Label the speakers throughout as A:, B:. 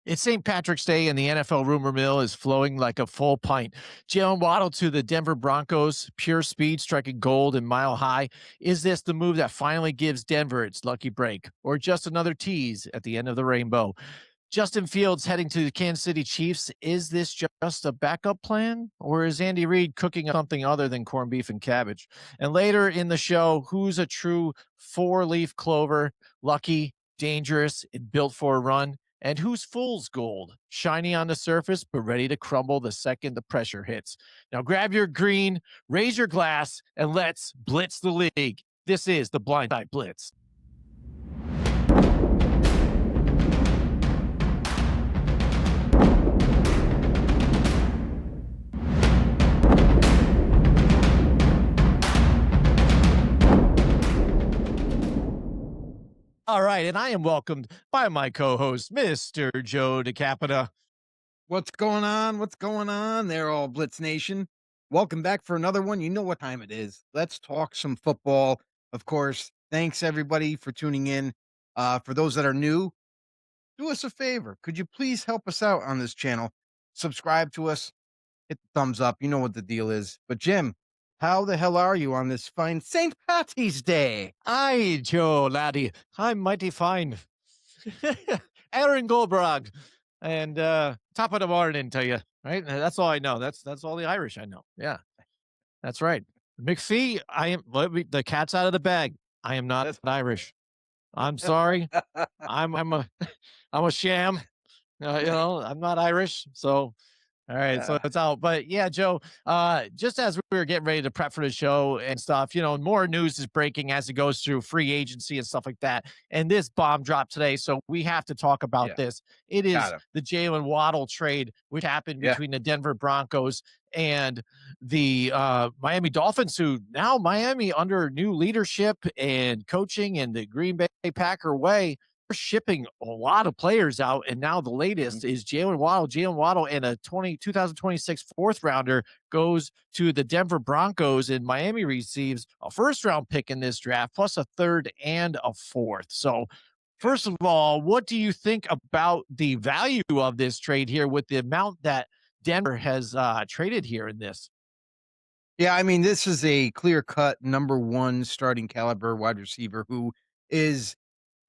A: It's St. Patrick's Day, and the NFL rumor mill is flowing like a full pint. Jalen Waddle to the Denver Broncos, pure speed, striking gold and mile high. Is this the move that finally gives Denver its lucky break, or just another tease at the end of the rainbow? Justin Fields heading to the Kansas City Chiefs. Is this just a backup plan, or is Andy Reid cooking up something other than corned beef and cabbage? And later in the show, who's a true four-leaf clover, lucky, dangerous, and built for a run? And who's fool's gold, shiny on the surface, but ready to crumble the second the pressure hits? Now grab your green, raise your glass, and let's blitz the league. This is the Blindside Blitz. All right, and I am welcomed by my co-host, Mr. Joe DeCapita.
B: What's going on? What's going on there, all Blitz Nation? Welcome back for another one. You know what time it is. Let's talk some football. Of course, thanks everybody for tuning in. For those that are new, do us a favor. Could you please help us out on this channel? Subscribe to us, hit the thumbs up. You know what the deal is. But Jim, how the hell are you on this fine St. Patty's Day?
A: Aye, Joe, laddie. I'm mighty fine. Aaron Goldberg. And top of the morning to you, right? That's all I know. That's all the Irish I know. Yeah, that's right. McPhee, I am the cat's out of the bag. I am not Irish. I'm sorry. I'm a I'm a sham. I'm not Irish. So all right, so it's out. But yeah, Joe, just as we were getting ready to prep for the show and stuff, more news is breaking as it goes through free agency and stuff like that. And this bomb dropped today, so we have to talk about this. It is the Jalen Waddle trade, which happened between the Denver Broncos and the Miami Dolphins, who now Miami under new leadership and coaching and the Green Bay Packer way, shipping a lot of players out, and now the latest is Jalen Waddle and a 2026 fourth rounder goes to the Denver Broncos, and Miami receives a first round pick in this draft plus a third and a fourth. So first of all, what do you think about the value of this trade here with the amount that Denver has traded here in this?
B: Yeah, I mean, this is a clear-cut number one starting caliber wide receiver who is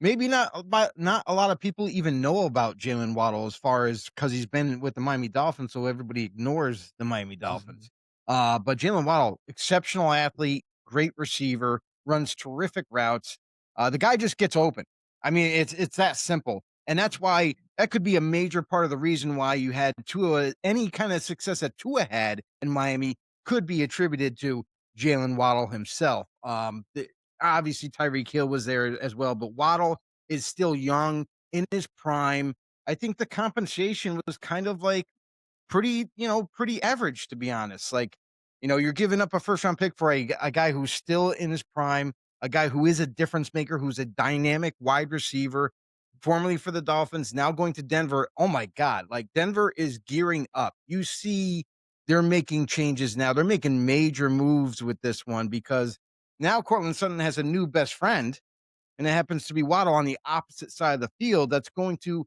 B: maybe not a lot of people even know about Jalen Waddle as far as because he's been with the Miami Dolphins, so everybody ignores the Miami Dolphins. But Jalen Waddle, exceptional athlete, great receiver, runs terrific routes. The guy just gets open. I mean, it's that simple, and that's why that could be a major part of the reason why you had Tua. Any kind of success that Tua had in Miami could be attributed to Jalen Waddle himself. Obviously Tyreek Hill was there as well, but Waddle is still young in his prime. I think the compensation was kind of like pretty average, to be honest. Like, you're giving up a first round pick for a guy who's still in his prime, a guy who is a difference maker, who's a dynamic wide receiver, formerly for the Dolphins, now going to Denver. Oh my God. Like, Denver is gearing up. You see, they're making changes now. They're making major moves with this one because now Cortland Sutton has a new best friend, and it happens to be Waddle on the opposite side of the field. That's going to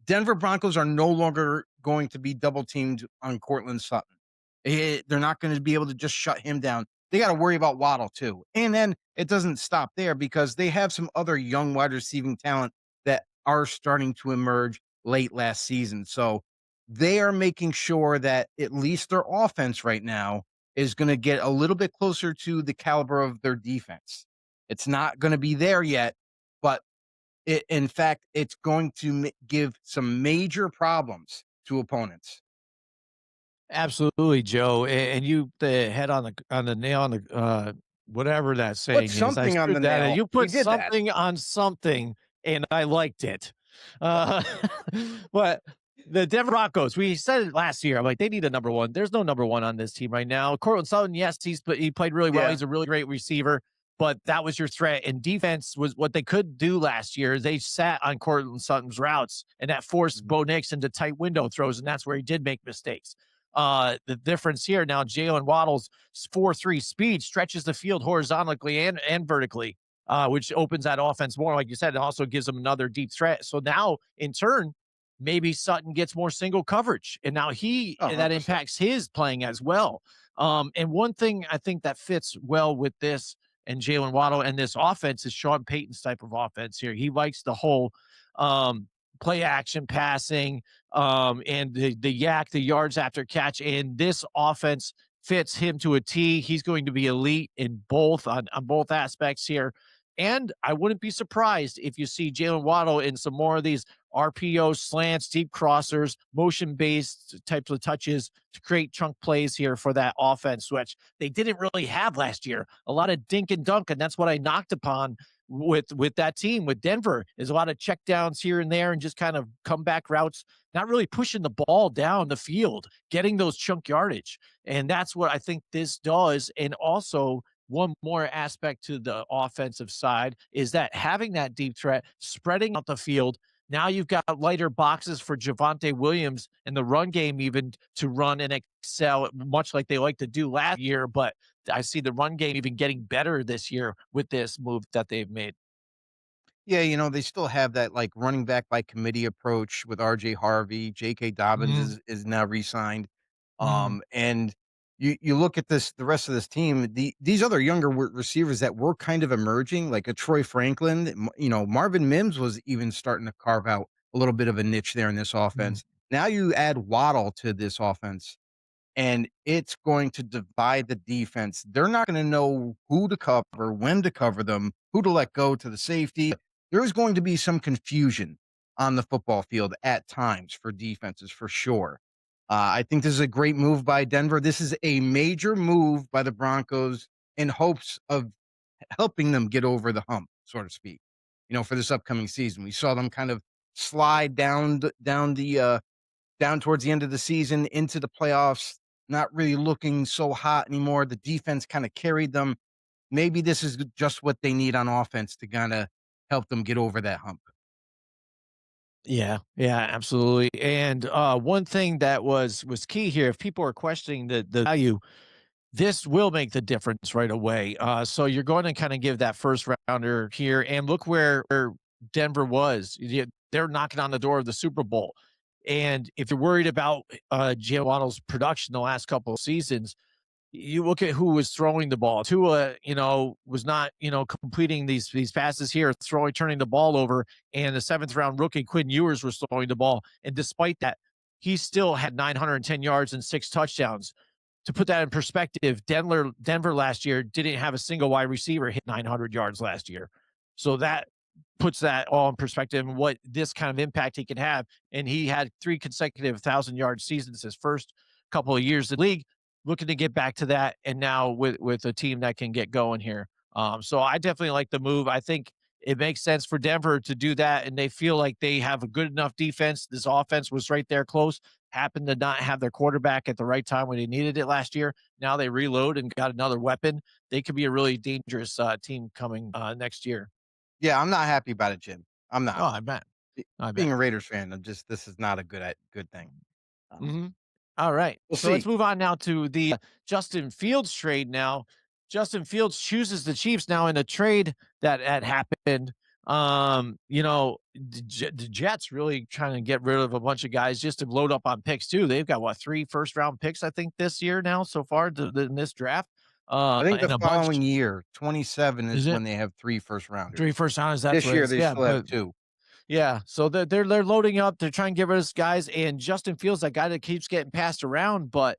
B: Denver Broncos are no longer going to be double teamed on Cortland Sutton. They're not going to be able to just shut him down. They got to worry about Waddle too. And then it doesn't stop there because they have some other young wide receiving talent that are starting to emerge late last season. So they are making sure that at least their offense right now is going to get a little bit closer to the caliber of their defense. It's not going to be there yet, but in fact, it's going to give some major problems to opponents.
A: Absolutely, Joe, and you the head on the nail on the whatever that saying
B: Put
A: is. I
B: something on the
A: screwed that in.
B: nail.
A: You
B: We
A: put
B: did that.
A: something on something, and I liked it. Uh, but the Denver Broncos, we said it last year. I'm like, they need a number one. There's no number one on this team right now. Cortland Sutton, yes, he played really well.
B: Yeah.
A: He's a really great receiver, but that was your threat. And defense was what they could do last year. They sat on Cortland Sutton's routes, and that forced Bo Nix into tight window throws, and that's where he did make mistakes. The difference here now, Jalen Waddle's 4.3 speed stretches the field horizontally and vertically, which opens that offense more. Like you said, it also gives them another deep threat. So now, in turn, maybe Sutton gets more single coverage, and now
B: Oh,
A: that
B: 100%.
A: impacts his playing as well. And one thing I think that fits well with this and Jalen Waddle and this offense is Sean Payton's type of offense here. He likes the whole um, play action passing and the yak, the yards after catch. And this offense fits him to a T. He's going to be elite in both on both aspects here. And I wouldn't be surprised if you see Jalen Waddle in some more of these RPO slants, deep crossers, motion based types of touches to create chunk plays here for that offense, which they didn't really have last year. A lot of dink and dunk, and that's what I knocked upon with that team with Denver is a lot of check downs here and there and just kind of comeback routes, not really pushing the ball down the field, getting those chunk yardage. And that's what I think this does. And also one more aspect to the offensive side is that having that deep threat, spreading out the field. Now you've got lighter boxes for Javonte Williams and the run game even to run and excel, much like they like to do last year. But I see the run game even getting better this year with this move that they've made.
B: Yeah, they still have that, like, running back by committee approach with RJ Harvey, JK Dobbins
A: Mm,
B: is now re-signed.
A: mm,
B: And you look at the rest of this team, these other younger receivers that were kind of emerging, like a Troy Franklin, Marvin Mims was even starting to carve out a little bit of a niche there in this
A: mm.
B: offense. Now you add Waddle to this offense and it's going to divide the defense. They're not going to know who to cover, when to cover them, who to let go to the safety. There's going to be some confusion on the football field at times for defenses, for sure. I think this is a great move by Denver. This is a major move by the Broncos in hopes of helping them get over the hump, so to speak. For this upcoming season, we saw them kind of slide down towards the end of the season into the playoffs, not really looking so hot anymore. The defense kind of carried them. Maybe this is just what they need on offense to kind of help them get over that hump.
A: Yeah, yeah, absolutely. And one thing that was key here, if people are questioning the value, this will make the difference right away. So you're going to kind of give that first rounder here, and look where Denver was. They're knocking on the door of the Super Bowl, and if you're worried about Jalen Waddle's production the last couple of seasons, you look at who was throwing the ball. Tua, was not, completing these passes here, turning the ball over, and the seventh round rookie Quinn Ewers was throwing the ball, and despite that, he still had 910 yards and 6 touchdowns. To put that in perspective, Denver last year didn't have a single wide receiver hit 900 yards last year. So that puts that all in perspective and what this kind of impact he can have. And he had 3 consecutive 1,000-yard seasons his first couple of years in the league, looking to get back to that. And now with a team that can get going here. So I definitely like the move. I think it makes sense for Denver to do that. And they feel like they have a good enough defense. This offense was right there close, happened to not have their quarterback at the right time when they needed it last year. Now they reload and got another weapon. They could be a really dangerous team coming next year.
B: Yeah, I'm not happy about it, Jim. I'm
A: Oh,
B: not.
A: I bet.
B: Be-
A: I
B: Being
A: bet.
B: a Raiders fan, this is not a good thing. Um,
A: Mhm. All right.
B: we'll
A: So let's
B: see.
A: move on now to the Justin Fields trade now. Justin Fields chooses the Chiefs now in a trade that happened. The Jets really trying to get rid of a bunch of guys just to load up on picks too. They've got what, 3 first round picks, I think, this year now so far in this draft.
B: I think the
A: And a bunch
B: following year, 27
A: is
B: is
A: it
B: when they have 3 first rounders.
A: 3 first rounders? That's
B: This
A: what it
B: year,
A: is.
B: they
A: Yeah,
B: still have
A: but
B: 2.
A: yeah, so they're loading up. They're trying to get rid of those guys, and Justin Fields, that guy that keeps getting passed around. But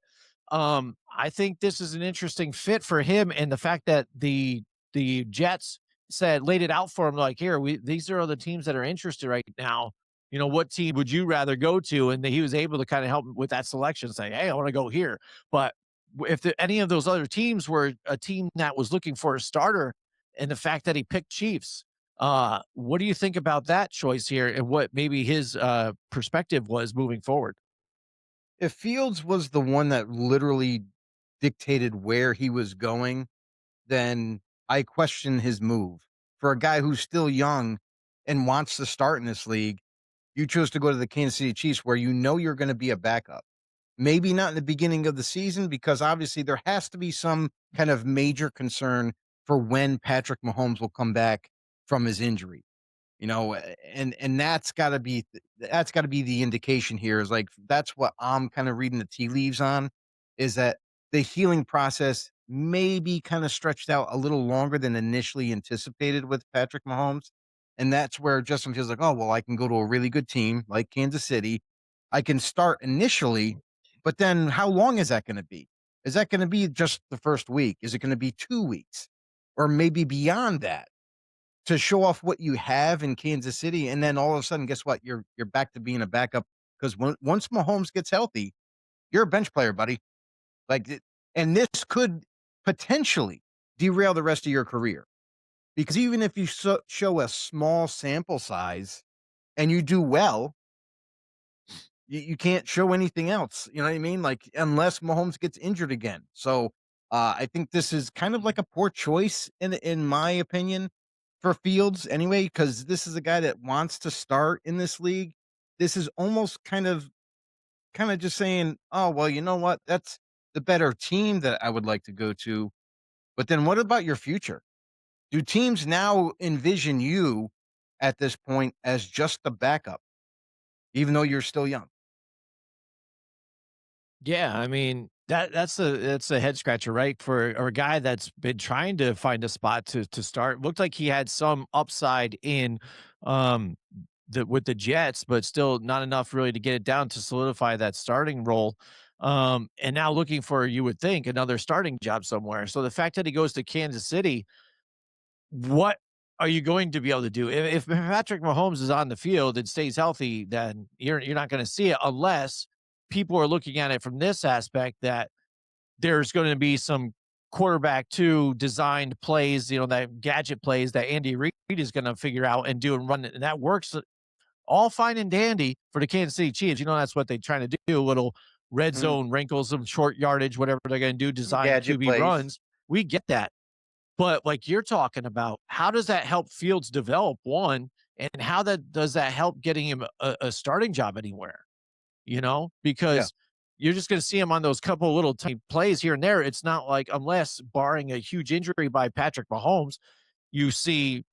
A: I think this is an interesting fit for him, and the fact that the Jets laid it out for him, like, here, these are the teams that are interested right now. What team would you rather go to? And he was able to kind of help with that selection, say, hey, I want to go here. But if any of those other teams were a team that was looking for a starter, and the fact that he picked Chiefs, what do you think about that choice here and what maybe his perspective was moving forward?
B: If Fields was the one that literally dictated where he was going, then I question his move. For a guy who's still young and wants to start in this league, you chose to go to the Kansas City Chiefs where you know you're gonna be a backup. Maybe not in the beginning of the season because obviously there has to be some kind of major concern for when Patrick Mahomes will come back from his injury. And that's gotta be that's got to be the indication here. Is like that's what I'm kind of reading the tea leaves on, is that the healing process may be kind of stretched out a little longer than initially anticipated with Patrick Mahomes, and that's where Justin feels like, oh well, I can go to a really good team like Kansas City, I can start initially, but then how long is that going to be? Is that going to be just the first week? Is it going to be 2 weeks, or maybe beyond that? To show off what you have in Kansas City, and then all of a sudden, guess what? You're back to being a backup because once Mahomes gets healthy, you're a bench player, buddy. Like, and this could potentially derail the rest of your career because even if you show a small sample size and you do well, you can't show anything else. You know what I mean? Like unless Mahomes gets injured again. So I think this is kind of like a poor choice in my opinion for Fields anyway, because this is a guy that wants to start in this league. This is almost kind of just saying, oh well, you know what? That's the better team that I would like to go to. But then what about your future? Do teams now envision you at this point as just the backup, even though you're still young?
A: Yeah, I mean, that's a head scratcher, right? For a guy that's been trying to find a spot to start. Looked like he had some upside in um with the Jets, but still not enough really to get it down to solidify that starting role. And now looking for, you would think, another starting job somewhere. So the fact that he goes to Kansas City, what are you going to be able to do? If Patrick Mahomes is on the field and stays healthy, then you're not going to see it unless people are looking at it from this aspect that there's going to be some quarterback two designed plays, that gadget plays that Andy Reid is going to figure out and do and run it. And that works all fine and dandy for the Kansas City Chiefs. That's what they're trying to do. Little red
B: Mm,
A: zone wrinkles, some short yardage, whatever they're going to do, design
B: gadget
A: QB
B: plays.
A: runs. We get that. But like you're talking about, how does that help Fields develop one? And how that does that help getting him a starting job anywhere?
B: Yeah.
A: Because you're just going to see him on those couple little tiny plays here and there. It's not like, unless barring a huge injury by Patrick Mahomes, you see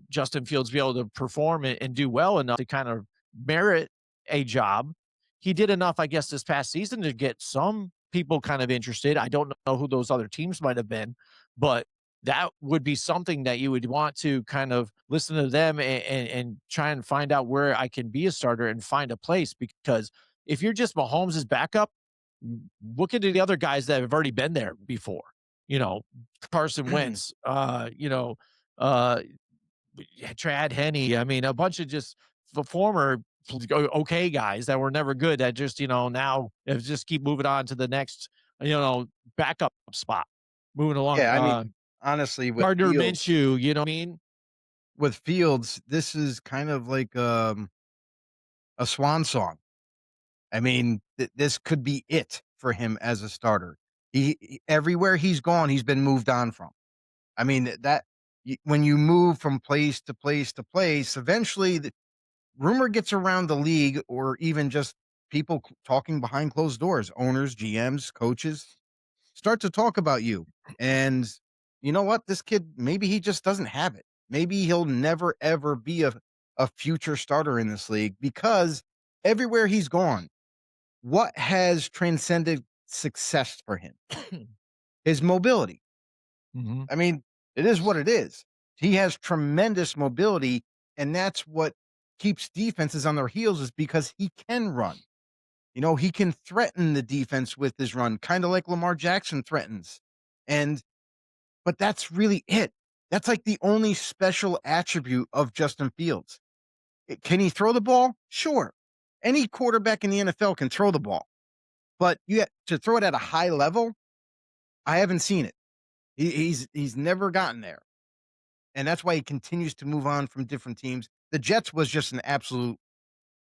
A: Justin Fields be able to perform and do well enough to kind of merit a job. He did enough, I guess, this past season to get some people kind of interested. I don't know who those other teams might have been, but that would be something that you would want to kind of listen to them and try and find out where I can be a starter and find a place. Because if you're just Mahomes' backup, look at the other guys that have already been there before. You know, Carson Wentz, uh, Trad Henney. I mean, a bunch of just former okay guys that were never good that just, now have just keep moving on to the next, backup spot, moving along.
B: Yeah, I mean, honestly,
A: Gardner Minshew, you know what I mean?
B: With Fields, this is kind of like, a swan song. I mean, this could be it for him as a starter. Everywhere he's gone, he's been moved on from. I mean, when you move from place to place to place, eventually the rumor gets around the league or even just people talking behind closed doors, owners, GMs, coaches start to talk about you. And you know what? This kid, maybe he just doesn't have it. Maybe he'll never, ever be a future starter in this league because everywhere he's gone, what has transcended success for him? His mobility.
A: Hmm.
B: I mean, it is what it is. He has tremendous mobility, and that's what keeps defenses on their heels is because he can run. He can threaten the defense with his run, kind of like Lamar Jackson threatens. And but that's really it. That's like the only special attribute of Justin Fields. Can he throw the ball? Sure. Any quarterback in the NFL can throw the ball. But to throw it at a high level, I haven't seen it. He's never gotten there. And that's why he continues to move on from different teams. The Jets was just an absolute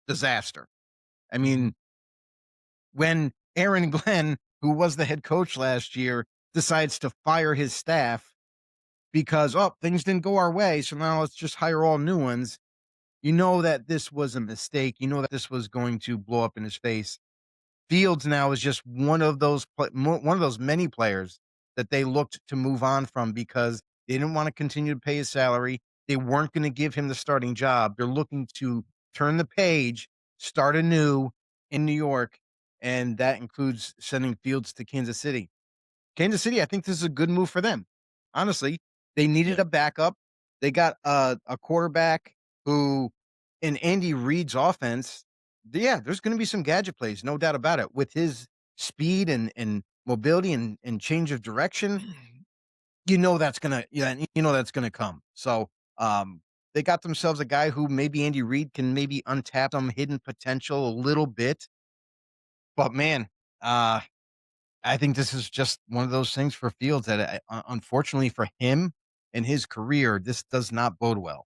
B: disaster. I
A: Hmm.
B: mean, when Aaron Glenn, who was the head coach last year, decides to fire his staff because, oh, things didn't go our way. So now let's just hire all new ones. You know that this was a mistake. You know that this was going to blow up in his face. Fields now is just one of those many players that they looked to move on from because they didn't want to continue to pay his salary. They weren't going to give him the starting job. They're looking to turn the page, start anew in New York, and that includes sending Fields to Kansas City. Kansas City, I think this is a good move for them. Honestly, they needed
A: Yeah.
B: a backup. They got a quarterback who, in Andy Reid's offense, yeah, there's going to be some gadget plays, no doubt about it. With his speed and mobility and change of direction, you know that's gonna come. So they got themselves a guy who maybe Andy Reid can maybe untap some hidden potential a little bit. But man, uh I think this is just one of those things for Fields that unfortunately for him and his career, this does not bode well.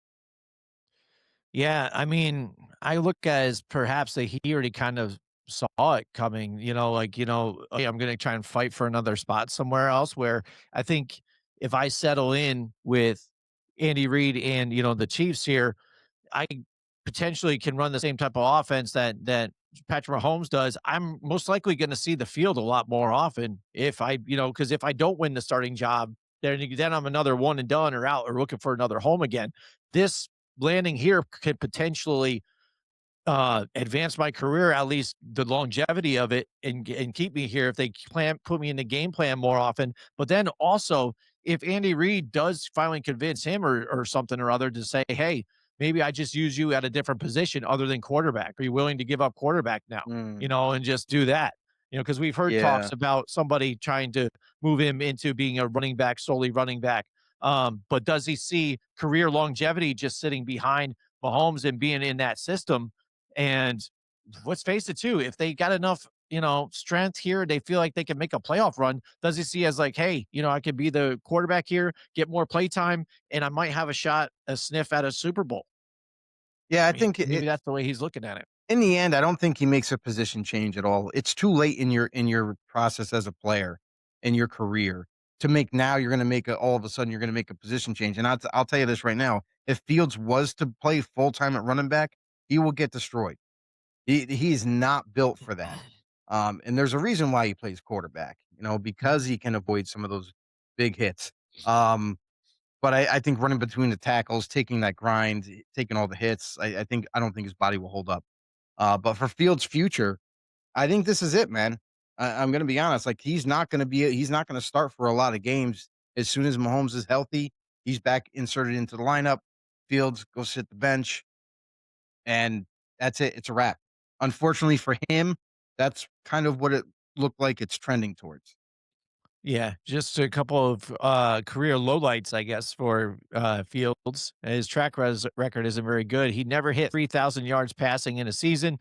A: Yeah, I mean, I look as perhaps that he already kind of saw it coming, like, "Hey, I'm gonna try and fight for another spot somewhere else," where I think if I settle in with Andy Reid and, the Chiefs here, I potentially can run the same type of offense that Patrick Mahomes does. I'm most likely gonna see the field a lot more often if because if I don't win the starting job, then I'm another one and done or out or looking for another home again. This landing here could potentially advance my career, at least the longevity of it, and keep me here if they plan put me in the game plan more often. But then also, if Andy Reid does finally convince him or something or other to say, "Hey, maybe I just use you at a different position other than quarterback. Are you willing to give up quarterback now?"
B: Mm,
A: And just do that. Because we've heard
B: yeah.
A: talks about somebody trying to move him into being a running back, solely running back. But does he see career longevity just sitting behind Mahomes and being in that system? And let's face it too, if they got enough, strength here, they feel like they can make a playoff run. Does he see as like, hey, I could be the quarterback here, get more play time, and I might have a sniff at a Super Bowl?
B: Yeah,
A: I
B: I
A: mean,
B: think
A: maybe that's the way he's looking at it.
B: in the end, I don't think he makes a position change at all. It's too late in your process as a player, in your career, to make now you're gonna make all of a sudden, you're gonna make a position change, and I'll tell you this right now, if Fields was to play full-time at running back, he will get destroyed. He's not built for that, and there's a reason why he plays quarterback, because he can avoid some of those big hits, but I think running between the tackles, taking that grind, taking all the hits, I don't think his body will hold up. But for Fields' future, I think this is it, man. I'm gonna be honest, like, he's not gonna start for a lot of games. As soon as Mahomes is healthy, he's back inserted into the lineup. Fields goes sit the bench, and that's it. It's a wrap. Unfortunately for him, that's kind of what it looked like it's trending towards.
A: Yeah, just a couple of career lowlights, I guess, for Fields. His record isn't very good. He never hit 3,000 yards passing in a season.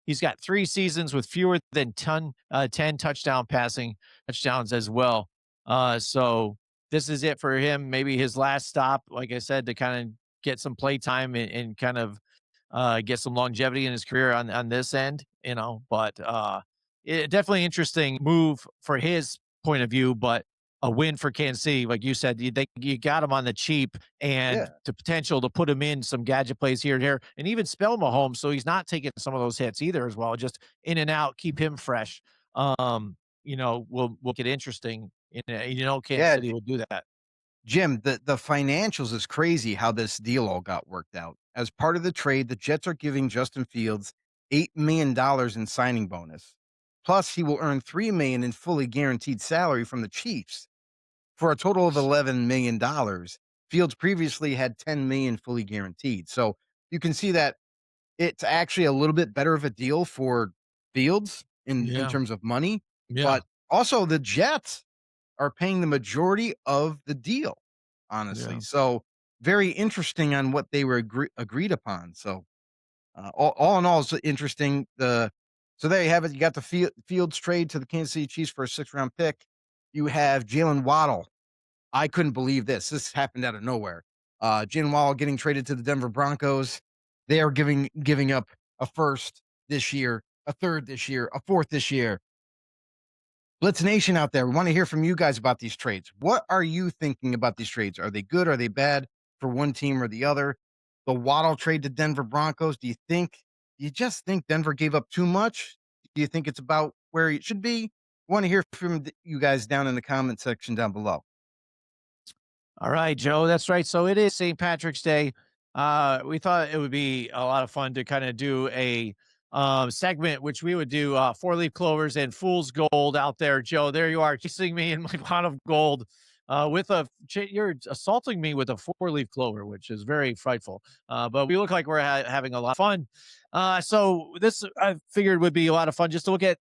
A: He's got 3 seasons with fewer than 10 touchdowns as well. So this is it for him. Maybe his last stop, like I said, to kind of get some play time and kind of get some longevity in his career on this end, But definitely interesting move for his point of view, but a win for Kansas City, like you said, you got him on the cheap and
B: Yeah.
A: the potential to put him in some gadget plays here and there, and even spell Mahomes, so he's not taking some of those hits either as well. Just in and out, keep him fresh. Will get interesting. Kansas
B: Yeah,
A: City will do that.
B: Jim, the financials is crazy how this deal all got worked out. As part of the trade, the Jets are giving Justin Fields $8 million in signing bonus. Plus, he will earn $3 million in fully guaranteed salary from the Chiefs for a total of $11 million. Fields previously had $10 million fully guaranteed. So you can see that it's actually a little bit better of a deal for Fields in
A: Yeah,
B: terms of money,
A: yeah,
B: but also the Jets are paying the majority of the deal, honestly.
A: yeah.
B: So very interesting on what they were agreed upon. So all in all, it's interesting. So there you have it. You got the Fields trade to the Kansas City Chiefs for a 6th round pick. You have Jalen Waddle. I couldn't believe this. This happened out of nowhere. Jalen Waddle getting traded to the Denver Broncos. They are giving up a first this year, a third this year, a fourth this year. Blitz Nation out there, we want to hear from you guys about these trades. What are you thinking about these trades? Are they good? Are they bad for one team or the other? The Waddle trade to Denver Broncos. You just think Denver gave up too much? Do you think it's about where it should be? Want to hear from you guys down in the comment section down below.
A: All right, Joe. That's right. So it is St. Patrick's Day. We thought it would be a lot of fun to kind of do a segment, which we would do four leaf clovers and fool's gold out there. Joe, there you are, kissing me in my pot of gold. You're assaulting me with a four leaf clover, which is very frightful. But we look like we're having a lot of fun. So this I figured would be a lot of fun just to look at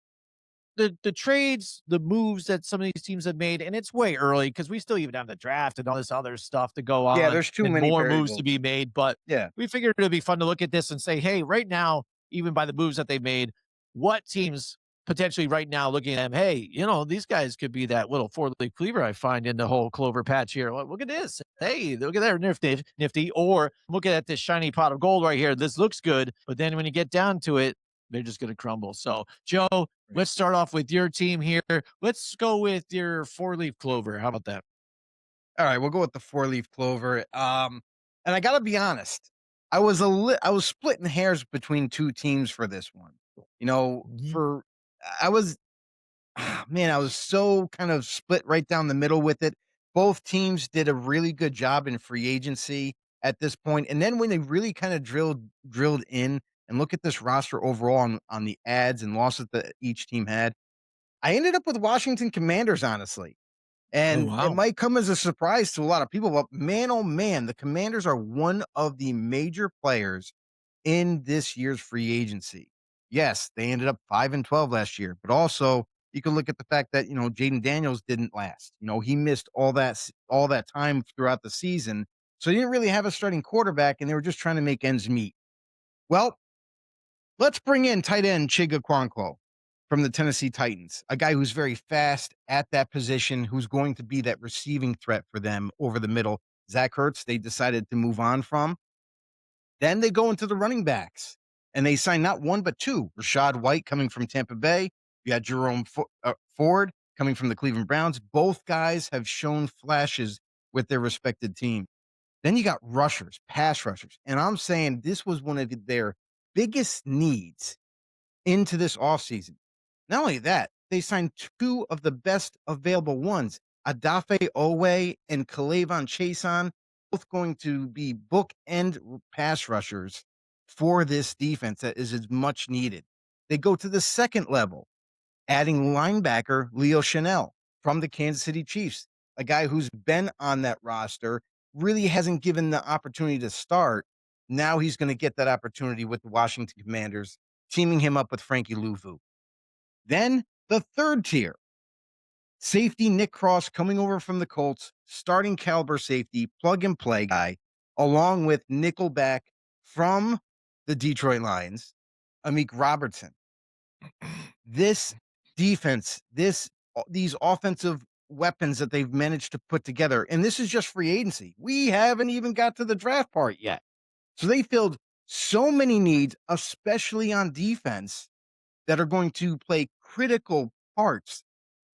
A: the trades, the moves that some of these teams have made, and it's way early because we still even have the draft and all this other stuff to go
B: Yeah,
A: on
B: there's too
A: and
B: many
A: more moves to
B: variables.
A: be made. But
B: Yeah.
A: we figured it'd be fun to look at this and say, hey, right now, even by the moves that they made, what teams potentially right now looking at them, hey, these guys could be that little four-leaf cleaver I find in the whole clover patch here. Look at this. Hey, look at that nifty. Or look at this shiny pot of gold right here. This looks good. But then when you get down to it, they're just going to crumble. So, Joe, let's start off with your team here. Let's go with your four-leaf clover. How about that?
B: All right, we'll go with the four-leaf clover. And I gotta be honest, I was splitting hairs between two teams for this one. You know,
A: Mhm.
B: for I was man, I was so kind of split right down the middle with it. Both teams did a really good job in free agency at this point, and then when they really kind of drilled in and look at this roster overall on the ads and losses that each team had, I ended up with Washington Commanders, honestly.
A: Oh,
B: And it
A: wow.
B: might come as a surprise to a lot of people, but man, oh man, the Commanders are one of the major players in this year's free agency. Yes, they ended up 5-12 last year, but also you can look at the fact that, Jaden Daniels didn't last. He missed all that time throughout the season. So he didn't really have a starting quarterback and they were just trying to make ends meet. Well, let's bring in tight end Chiga Quanklo from the Tennessee Titans, a guy who's very fast at that position, who's going to be that receiving threat for them over the middle. Zach Ertz, they decided to move on from. Then they go into the running backs and they sign not one, but two. Rashad White coming from Tampa Bay. You had Ford coming from the Cleveland Browns. Both guys have shown flashes with their respected team. Then you got rushers, pass rushers. And I'm saying this was one of their biggest needs into this offseason. Not only that, they signed two of the best available ones, Adafe Owe and Kalavon Chason, both going to be bookend pass rushers for this defense that is as much needed. They go to the second level, adding linebacker Leo Chanel from the Kansas City Chiefs, a guy who's been on that roster, really hasn't given the opportunity to start. Now he's going to get that opportunity with the Washington Commanders, teaming him up with Frankie Louvu. Then the third tier, safety Nick Cross coming over from the Colts, starting caliber safety, plug and play guy, along with nickelback from the Detroit Lions, Amik Robertson. This defense, these offensive weapons that they've managed to put together, and this is just free agency. We haven't even got to the draft part yet. So they filled so many needs, especially on defense, that are going to play critical parts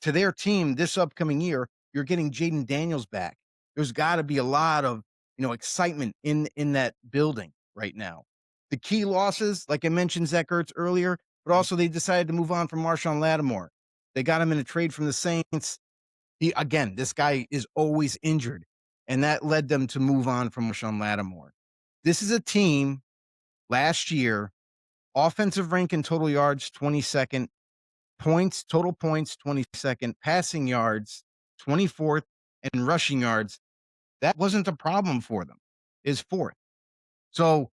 B: to their team this upcoming year. You're getting Jaden Daniels back. There's got to be a lot of excitement in that building right now. The key losses, like I mentioned, Zach Ertz earlier, but also they decided to move on from Marshawn Lattimore. They got him in a trade from the Saints. This guy is always injured, and that led them to move on from Marshawn Lattimore. This is a team last year, offensive rank in total yards, 22nd, total points, 22nd, passing yards, 24th, and rushing yards. That wasn't a problem for them, is fourth. So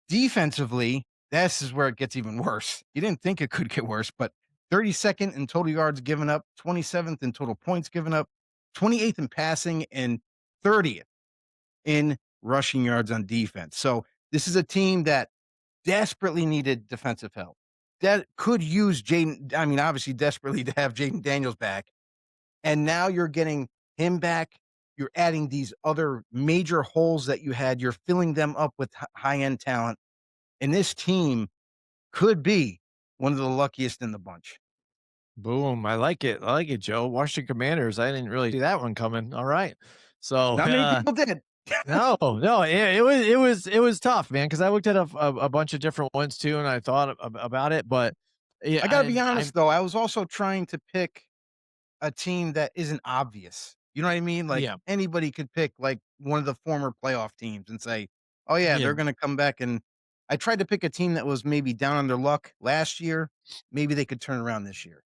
B: defensively, this is where it gets even worse. You didn't think it could get worse, but 32nd in total yards given up, 27th in total points given up, 28th in passing, and 30th in rushing yards on defense. So this is a team that desperately needed defensive help. That could use Jaden. I mean, obviously, desperately to have Jaden Daniels back. And now you're getting him back. You're adding these other major holes that you had. You're filling them up with high end talent. And this team could be one of the luckiest in the bunch.
A: Boom. I like it. I like it, Joe. Washington Commanders. I didn't really see that one coming. All right. So,
B: Not many people did.
A: no, no, it was tough, man. Because I looked at a bunch of different ones too, and I thought about it. But yeah,
B: I got to be
A: and I'm
B: honest, though. I was also trying to pick a team that isn't obvious. You know what I mean? Like
A: yeah,
B: anybody could pick like one of the former playoff teams and say, Oh, yeah,
A: Yeah.
B: they're gonna come back, and I tried to pick a team that was maybe down on their luck last year. Maybe they could turn around this year.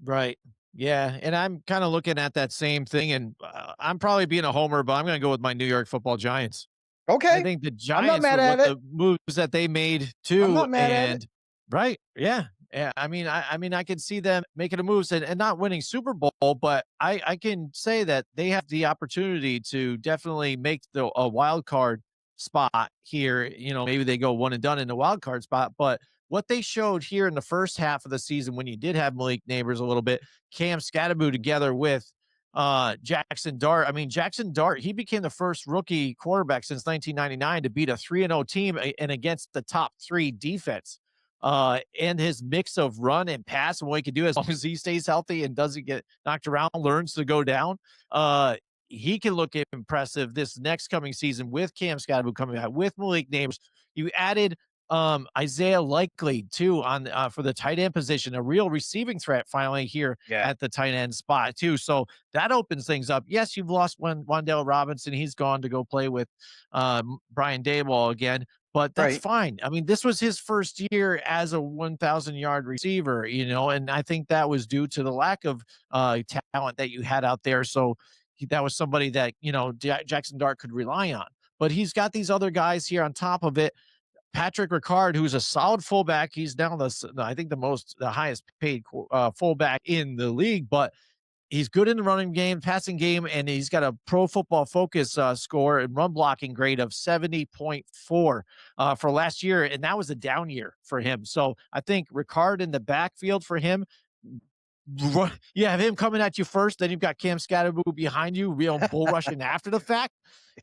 A: Right. Yeah, and I'm kinda looking at that same thing, and, I'm probably being a homer, but I'm gonna go with my New York Football Giants. I
B: Okay.
A: think the
B: I'm not
A: Giants
B: mad
A: with
B: at
A: what
B: it.
A: the moves that they made
B: I'm
A: too,
B: not mad at it.
A: and right, yeah, yeah. I mean, I can see them making a moves and not winning Super Bowl, but I can say that they have the opportunity to definitely make a wild card spot here. You know, maybe they go one and done in the wild card spot, but what they showed here in the first half of the season when you did have Malik Neighbors a little bit, Cam Scatterboo together with Jackson Dart. I mean, Jackson Dart, he became the first rookie quarterback since 1999 to beat a 3-0 team and against the top 3 defense. And his mix of run and pass and what he can do as long as he stays healthy and doesn't get knocked around, learns to go down. He can look impressive this next coming season with Cam Scatterboo coming out with Malik Neighbors. You added Isaiah Likely too on for the tight end position, a real receiving threat finally here
B: Yeah.
A: at the tight end spot too. So that opens things up. Yes, you've lost Wandale Robinson. He's gone to go play with Brian Dayball again, but that's
B: Right.
A: fine. I mean, this was his first year as a 1,000-yard receiver, you know, and I think that was due to the lack of talent that you had out there. So that was somebody that, you know, Jackson Dart could rely on. But he's got these other guys here on top of it. Patrick Ricard, who's a solid fullback. He's now I think the highest paid fullback in the league, but he's good in the running game, passing game, and he's got a Pro Football Focus score and run blocking grade of 70.4 for last year, and that was a down year for him. So I think Ricard in the backfield for him. You have him coming at you first, then you've got Cam Scatterboo behind you, real bull rushing after the fact.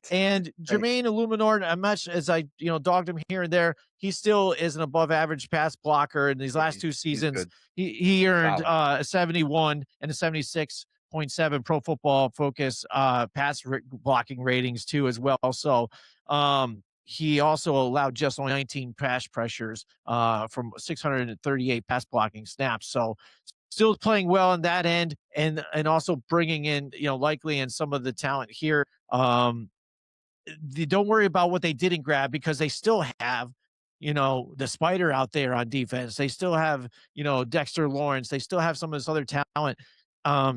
A: And
B: Right.
A: Jermaine Illuminor, as much as I, dogged him here and there, he still is an above average pass blocker. In these
B: Yeah,
A: last 2
B: he's
A: seasons,
B: good.
A: he earned
B: Solid.
A: a 71 and a 76.7 Pro Football Focus blocking ratings too as well. So he also allowed just only 19 pass pressures from 638 pass blocking snaps. So still playing well on that end, and also bringing in, Likely and some of the talent here. Don't worry about what they didn't grab because they still have, the spider out there on defense. They still have, Dexter Lawrence. They still have some of this other talent.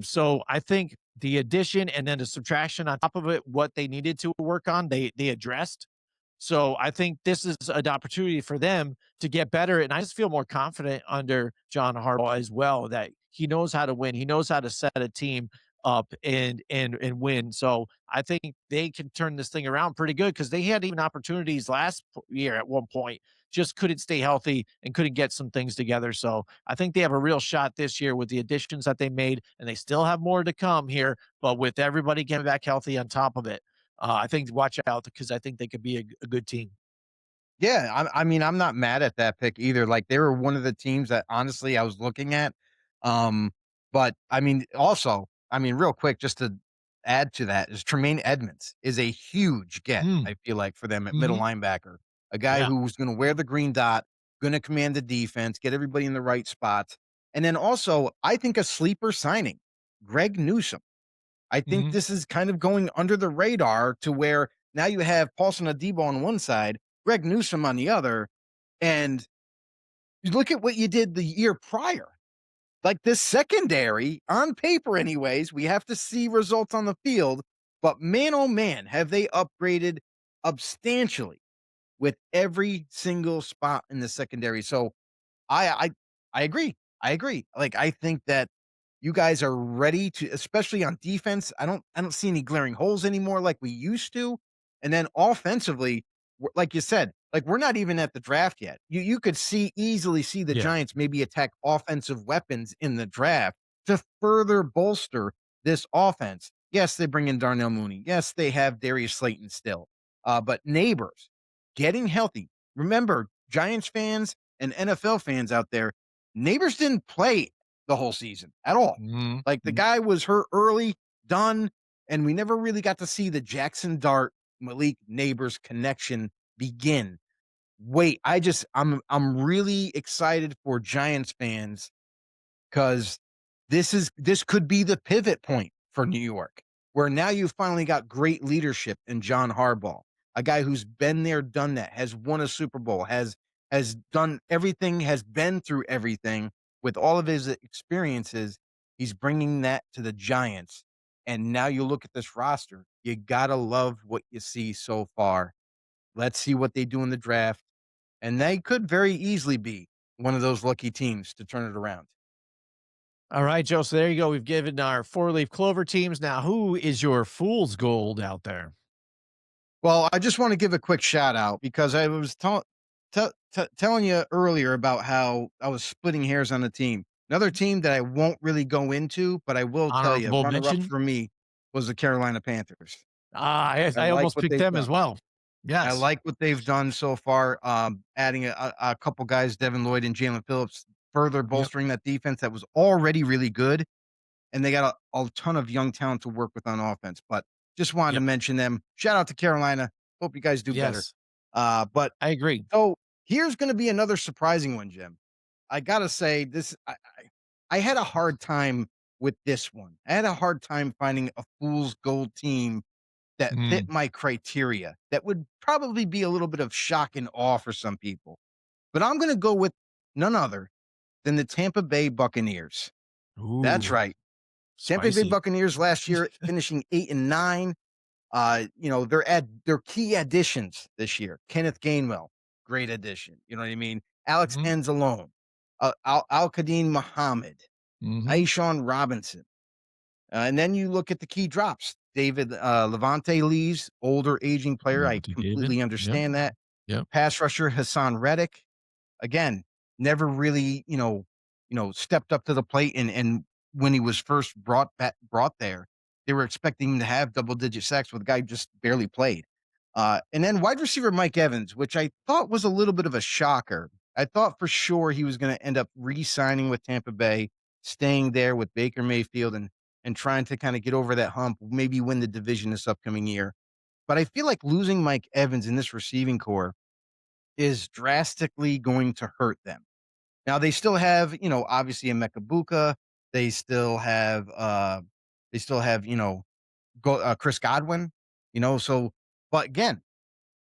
A: So I think the addition and then the subtraction on top of it, what they needed to work on, they addressed. So I think this is an opportunity for them to get better. And I just feel more confident under John Harbaugh as well that he knows how to win. He knows how to set a team up and win. So I think they can turn this thing around pretty good because they had even opportunities last year at one point, just couldn't stay healthy and couldn't get some things together. So I think they have a real shot this year with the additions that they made, and they still have more to come here. But with everybody getting back healthy on top of it, I think watch out because I think they could be a good team.
B: Yeah, I mean, I'm not mad at that pick either. Like, they were one of the teams that honestly I was looking at. Um, but I mean, also, I mean, real quick, just to add to that, is Tremaine Edmonds is a huge get,
A: Mm,
B: I feel like, for them at middle
A: mhm.
B: linebacker. A guy
A: Yeah.
B: who's gonna wear the green dot, gonna command the defense, get everybody in the right spots. And then also, I think a sleeper signing, Greg Newsome. I think
A: Mhm.
B: this is kind of going under the radar to where now you have Paulson Adebo on one side, Greg Newsome on the other, and you look at what you did the year prior. Like this secondary, on paper, anyways, we have to see results on the field. But man, oh man, have they upgraded substantially with every single spot in the secondary. So I I I agree. I agree. Like, I think that you guys are ready to, especially on defense. I don't see any glaring holes anymore like we used to. And then offensively, like you said, like we're not even at the draft yet. You could easily see the
A: Yeah.
B: Giants maybe attack offensive weapons in the draft to further bolster this offense. Yes, they bring in Darnell Mooney. Yes, they have Darius Slayton still. But neighbors getting healthy. Remember, Giants fans and NFL fans out there, neighbors didn't play the whole season at all.
A: Mhm.
B: Like the
A: Mhm.
B: guy was hurt early, done, and we never really got to see the Jackson Dart Malik Neighbors connection begin. Wait, I'm really excited for Giants fans because this could be the pivot point for New York, where now you've finally got great leadership in John Harbaugh. a guy who's been there, done that, has won a Super Bowl, has done everything, has been through everything with all of his experiences. He's bringing that to the Giants. And now you look at this roster, you gotta love what you see so far. Let's see what they do in the draft. And they could very easily be one of those lucky teams to turn it around.
A: All right, Joe. So there you go. We've given our four-leaf clover teams. Now, who is your fool's gold out there?
B: Well, I just want to give a quick shout out because I was telling you earlier about how I was splitting hairs on the team. Another team that I won't really go into, but I will tell you,
A: Honorable
B: runner up
A: mention.
B: for me was the Carolina Panthers. I
A: I
B: like
A: almost
B: what
A: picked
B: they've
A: them as
B: done.
A: well.
B: I
A: Yes.
B: like what they've done so far, adding a couple guys, Devin Lloyd and Jalen Phillips, further
A: Yep.
B: bolstering that defense that was already really good. And they got a ton of young talent to work with on offense. But just wanted to
A: Yep.
B: mention them. Shout out to Carolina. Hope you guys do better.
A: Yes.
B: But
A: I agree.
B: so here's going to be another surprising one, Jim. I gotta say this. I had a hard time with this one. I had a hard time finding a fool's gold team that fit
A: Mm.
B: my criteria. That would probably be a little bit of shock and awe for some people. But I'm going to go with none other than the Tampa Bay Buccaneers. That's
A: Ooh,
B: right. Tampa Bay
A: spicy.
B: Buccaneers last year finishing 8-9. Their key additions this year. Kenneth Gainwell, great addition. You know what I mean? Alex
A: Mhm.
B: Anzalone, Al-Qadim Muhammad,
A: Mhm.
B: Aishawn Robinson. And then you look at the key drops. David Levante leaves, older aging player. I
A: Lavonte David.
B: completely
A: Yep.
B: understand that.
A: Yep.
B: Pass rusher Hassan Reddick, again, never really, stepped up to the plate. And when he was first brought there, they were expecting him to have double digit sacks with a guy who just barely played. And then wide receiver Mike Evans, which I thought was a little bit of a shocker. I thought for sure he was going to end up re-signing with Tampa Bay, staying there with Baker Mayfield and trying to kind of get over that hump, maybe win the division this upcoming year. But I feel like losing Mike Evans in this receiving core is drastically going to hurt them. Now they still have, obviously a Mekabuka. They still have, Chris Godwin, so, but again,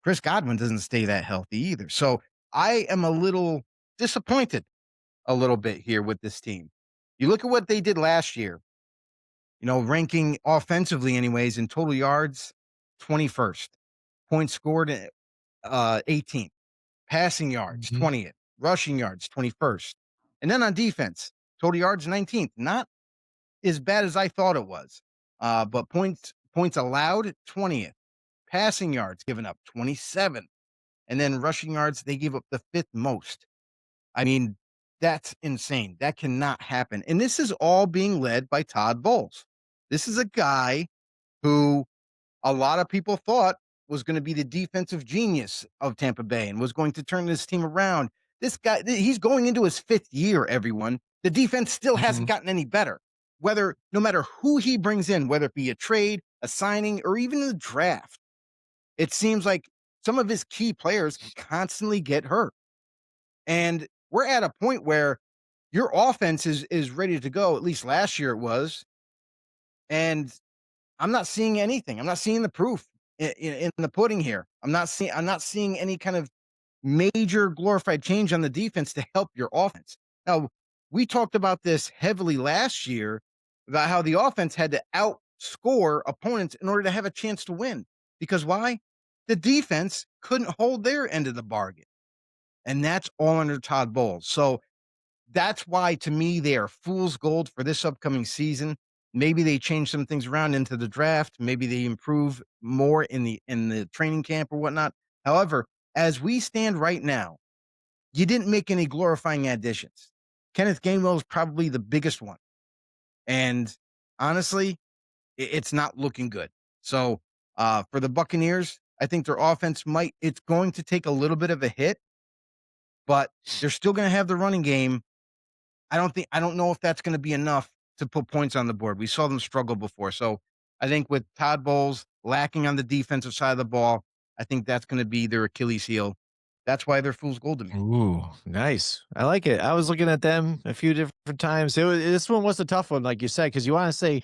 B: Chris Godwin doesn't stay that healthy either. So I am a little disappointed a little bit here with this team. You look at what they did last year, ranking offensively anyways in total yards, 21st, points scored, 18th. Passing yards,
A: Mhm.
B: 20th. Rushing yards, 21st. And then on defense, total yards, 19th. Not as bad as I thought it was. But points allowed, 20th. Passing yards given up, 27th. And then rushing yards, they gave up the fifth most. I mean, that's insane. That cannot happen. And this is all being led by Todd Bowles. This is a guy who a lot of people thought was going to be the defensive genius of Tampa Bay and was going to turn this team around. This guy, he's going into his fifth year, everyone. The defense still hasn't
A: Mhm.
B: gotten any better. No matter who he brings in, whether it be a trade, a signing, or even the draft, it seems like some of his key players constantly get hurt. And we're at a point where your offense is ready to go. At least last year it was. And I'm not seeing anything. I'm not seeing the proof in the pudding here. I'm not seeing any kind of major glorified change on the defense to help your offense. Now, we talked about this heavily last year about how the offense had to outscore opponents in order to have a chance to win. Because why? The defense couldn't hold their end of the bargain. And that's all under Todd Bowles. So that's why, to me, they are fool's gold for this upcoming season. Maybe they change some things around into the draft. Maybe they improve more in the training camp or whatnot. However, as we stand right now, you didn't make any glorifying additions. Kenneth Gainwell is probably the biggest one, and honestly, it's not looking good. So, for the Buccaneers, I think their offense it's going to take a little bit of a hit, but they're still going to have the running game. I don't know if that's gonna be enough to put points on the board. We saw them struggle before. So I think with Todd Bowles lacking on the defensive side of the ball, I think that's gonna be their Achilles heel. That's why they're fool's gold to me.
A: Ooh, nice. I like it. I was looking at them a few different times. This one was a tough one, like you said, because you want to say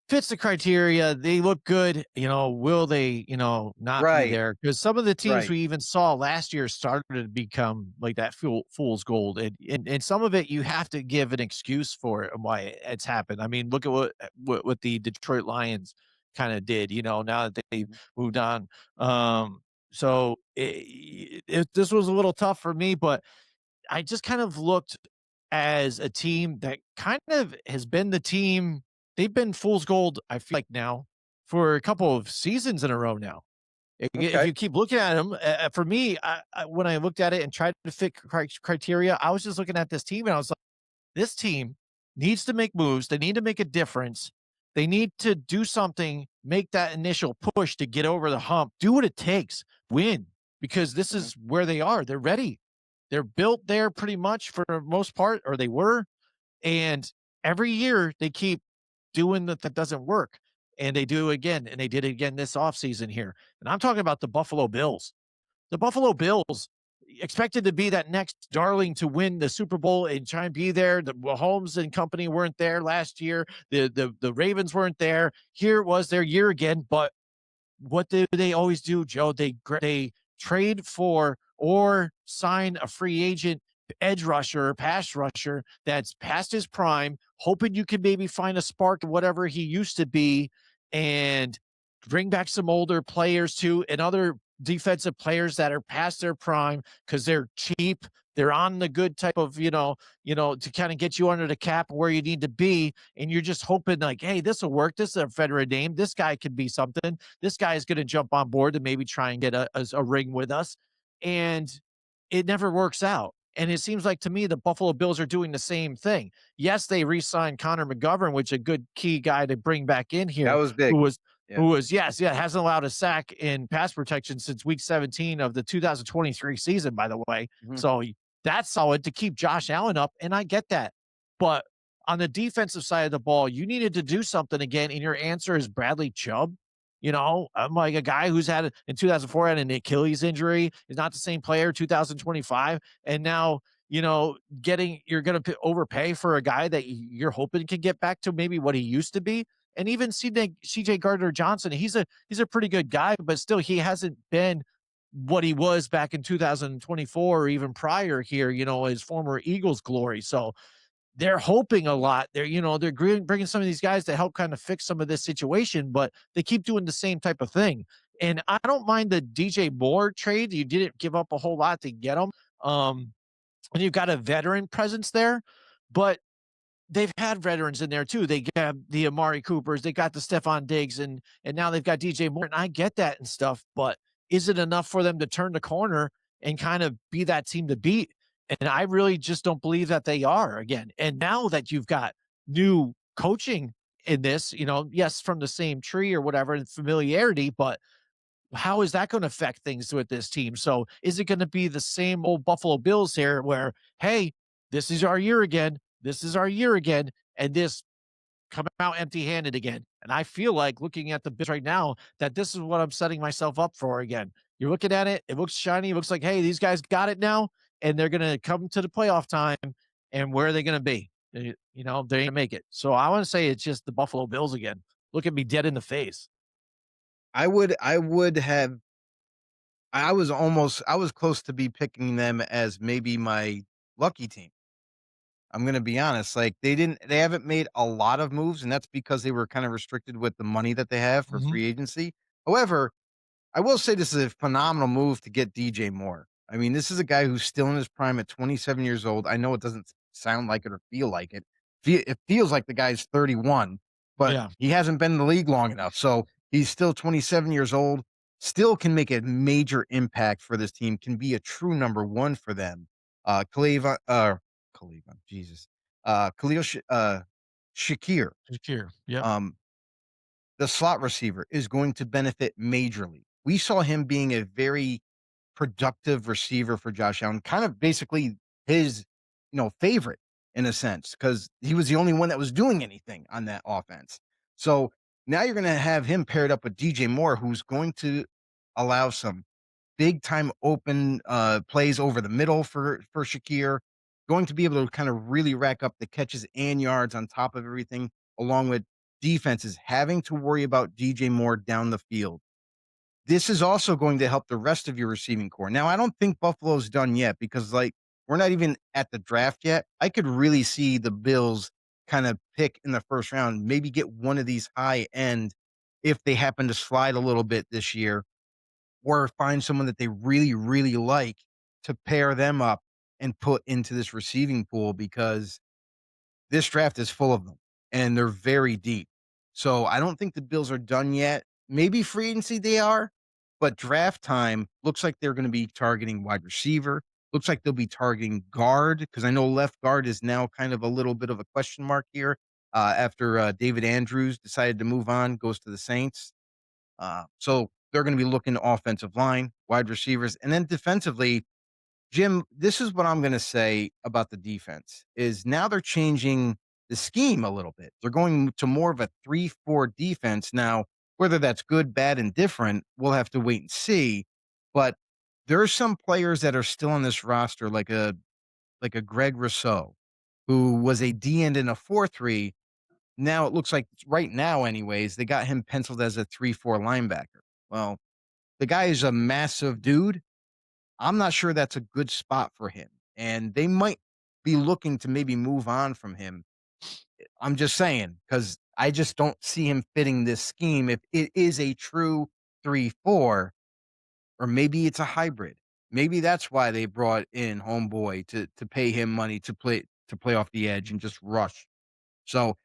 A: fits the criteria. They look good. Will they, not be
B: Right,
A: there? Because some of the teams
B: right.
A: we even saw last year started to become like that fool's gold. And some of it you have to give an excuse for it and why it's happened. I mean, look at what the Detroit Lions kind of did, now that they've
B: Mhm.
A: moved on. So this was a little tough for me, but I just kind of looked as a team that kind of has been the team. They've been fool's gold, I feel like now for a couple of seasons in a row now. If
B: Okay.
A: you keep looking at them, for me, when I looked at it and tried to fit criteria, I was just looking at this team and I was like, this team needs to make moves. They need to make a difference. They need to do something, make that initial push to get over the hump, do what it takes, win, because this
B: Mhm.
A: is where they are. They're ready. They're built there pretty much for the most part, or they were. And every year they keep doing that doesn't work. And they do again, and they did it again this offseason here. And I'm talking about the Buffalo Bills. The Buffalo Bills expected to be that next darling to win the Super Bowl and try and be there. The Mahomes and company weren't there last year. The Ravens weren't there. Here it was their year again, but what do they always do, Joe? They trade for or sign a free agent edge rusher, pass rusher that's past his prime, hoping you can maybe find a spark of whatever he used to be, and bring back some older players too, and other defensive players that are past their prime because they're cheap. They're on the good type of, to kind of get you under the cap where you need to be. And you're just hoping like, hey, this will work. This is a veteran name. This guy could be something. This guy is going to jump on board to maybe try and get a ring with us. And it never works out. And it seems like to me, the Buffalo Bills are doing the same thing. Yes, they re-signed Connor McGovern, which is a good key guy to bring back in
B: That
A: here,
B: was
A: who
B: big.
A: was
B: Yeah.
A: who was yes, yeah, hasn't allowed a sack in pass protection since week 17 of the 2023 season, by the way.
B: Mhm.
A: So that's solid to keep Josh Allen up, and I get that. But on the defensive side of the ball, you needed to do something again, and your answer is Bradley Chubb. I'm like a guy who's had in 2004 had an Achilles injury, is not the same player 2025, and now you're going to overpay for a guy that you're hoping can get back to maybe what he used to be. And even CJ Gardner Johnson, he's a pretty good guy, but still he hasn't been what he was back in 2024 or even prior here, his former Eagles glory. So they're hoping a lot. They're bringing some of these guys to help kind of fix some of this situation, but they keep doing the same type of thing. And I don't mind the DJ Moore trade. You didn't give up a whole lot to get him. And you've got a veteran presence there, but they've had veterans in there too. They got the Amari Coopers, they got the Stephon Diggs, and now they've got DJ Moore. And I get that and stuff, but is it enough for them to turn the corner and kind of be that team to beat? And I really just don't believe that they are again. And now that you've got new coaching in this, yes, from the same tree or whatever, and familiarity, but how is that going to affect things with this team? So is it going to be the same old Buffalo Bills here where, hey, this is our year again. This is our year again. And this come out empty handed again. And I feel like looking at the Bills right now that this is what I'm setting myself up for again. You're looking at it. It looks shiny. It looks like, hey, these guys got it now. And they're going to come to the playoff time. And where are they going to be? They ain't make it. So I want to say it's just the Buffalo Bills again. Look at me dead in the face.
B: I would have I was close to be picking them as maybe my lucky team. I'm gonna be honest, like, they haven't made a lot of moves, and that's because they were kind of restricted with the money that they have for
A: Mhm.
B: free agency. However, I will say this is a phenomenal move to get DJ Moore. I mean, this is a guy who's still in his prime at 27 years old. I know it doesn't sound like it or feel like it. It feels like the guy's 31, but
A: Yeah.
B: he hasn't been in the league long enough. So he's still 27 years old, still can make a major impact for this team, can be a true number one for them. Jesus. Shakir.
A: Secure. Yep.
B: Um, the slot receiver is going to benefit majorly. We saw him being a very productive receiver for Josh Allen, kind of basically his, favorite in a sense, because he was the only one that was doing anything on that offense. So now you're going to have him paired up with DJ Moore, who's going to allow some big time open plays over the middle for Shakir, going to be able to kind of really rack up the catches and yards on top of everything, along with defenses having to worry about DJ Moore down the field. This is also going to help the rest of your receiving core. Now, I don't think Buffalo's done yet because, like, we're not even at the draft yet. I could really see the Bills kind of pick in the first round, maybe get one of these high end if they happen to slide a little bit this year, or find someone that they really, really like to pair them up and put into this receiving pool because this draft is full of them, and they're very deep. So I don't think the Bills are done yet. Maybe free agency they are, but draft time looks like they're gonna be targeting wide receiver. Looks like they'll be targeting guard because I know left guard is now kind of a little bit of a question mark here, after, David Andrews decided to move on, goes to the Saints. So they're gonna be looking offensive line, wide receivers, and then defensively, Jim, this is what I'm gonna say about the defense, is now they're changing the scheme a little bit. They're going to more of a 3-4 defense now. Whether that's good, bad, and different, we'll have to wait and see, but there are some players that are still on this roster, like a Greg Rousseau, who was a D end in a 4-3. Now it looks like right now anyways, they got him penciled as a 3-4 linebacker. Well, the guy is a massive dude. I'm not sure that's a good spot for him, and they might be looking to maybe move on from him. I'm just saying because I just don't see him fitting this scheme if it is a true 3-4, or maybe it's a hybrid. Maybe that's why they brought in Homeboy to pay him money to play off the edge and just rush. So,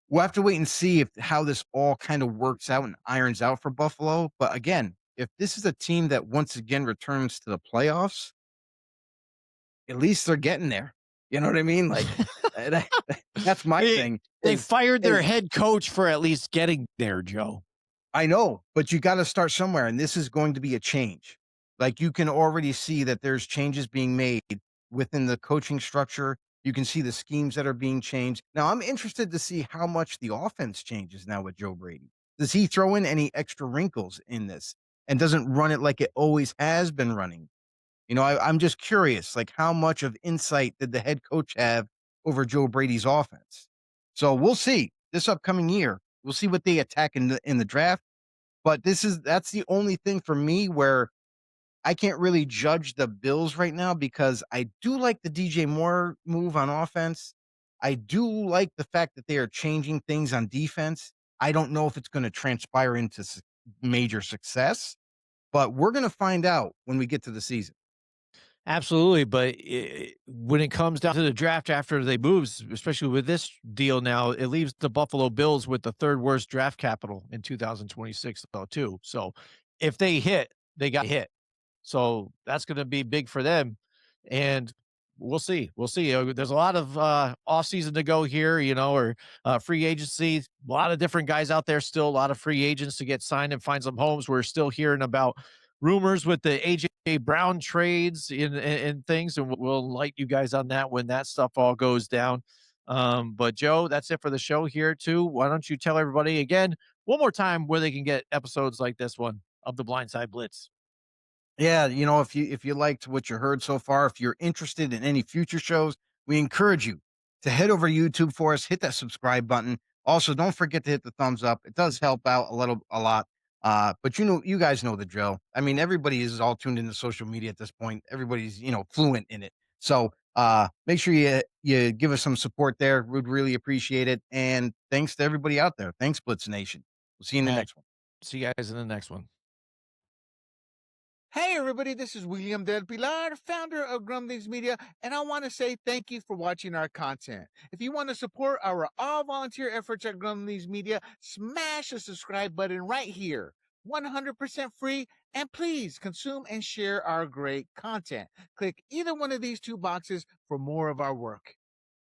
B: we'll have to wait and see if how this all kind of works out and irons out for Buffalo, but again, if this is a team that once again returns to the playoffs, at least they're getting there. You know what I mean? Like, that's my
A: They
B: thing
A: they fired their
B: is
A: head coach for at least getting there, Joe.
B: I know, but you gotta start somewhere, and this is going to be a change. Like, you can already see that there's changes being made within the coaching structure. You can see the schemes that are being changed. Now, I'm interested to see how much the offense changes now with Joe Brady. Does he throw in any extra wrinkles in this and doesn't run it like it always has been running? I'm just curious, like, how much of insight did the head coach have over Joe Brady's offense? So we'll see this upcoming year. We'll see what they attack in the draft. But that's the only thing for me where I can't really judge the Bills right now because I do like the DJ Moore move on offense. I do like the fact that they are changing things on defense. I don't know if it's going to transpire into major success, but we're going to find out when we get to the season.
A: Absolutely, but when it comes down to the draft after they move, especially with this deal now, it leaves the Buffalo Bills with the third worst draft capital in 2026, though, too. So if they hit, they got hit. So that's going to be big for them. And we'll see. We'll see. There's a lot of offseason to go here, or free agency. A lot of different guys out there still, a lot of free agents to get signed and find some homes. We're still hearing about rumors with the AJ Brown trades and things, and we'll light you guys on that when that stuff all goes down. But Joe, that's it for the show here too. Why don't you tell everybody again one more time where they can get episodes like this one of the Blindside Blitz?
B: Yeah, if you liked what you heard so far, if you're interested in any future shows, we encourage you to head over to YouTube for us, hit that subscribe button. Also, don't forget to hit the thumbs up. It does help out a lot. But you guys know the drill. I mean, everybody is all tuned into social media at this point. Everybody's, fluent in it. So make sure you give us some support there. We'd really appreciate it. And thanks to everybody out there. Thanks, Blitz Nation. We'll see you in the
A: All right.
B: next one.
A: See you guys in the next one.
C: Hey everybody, this is William Del Pilar, founder of Grumblings Media, and I want to say thank you for watching our content. If you want to support our all-volunteer efforts at Grumblings Media, smash the subscribe button right here. 100% free, and please consume and share our great content. Click either one of these two boxes for more of our work.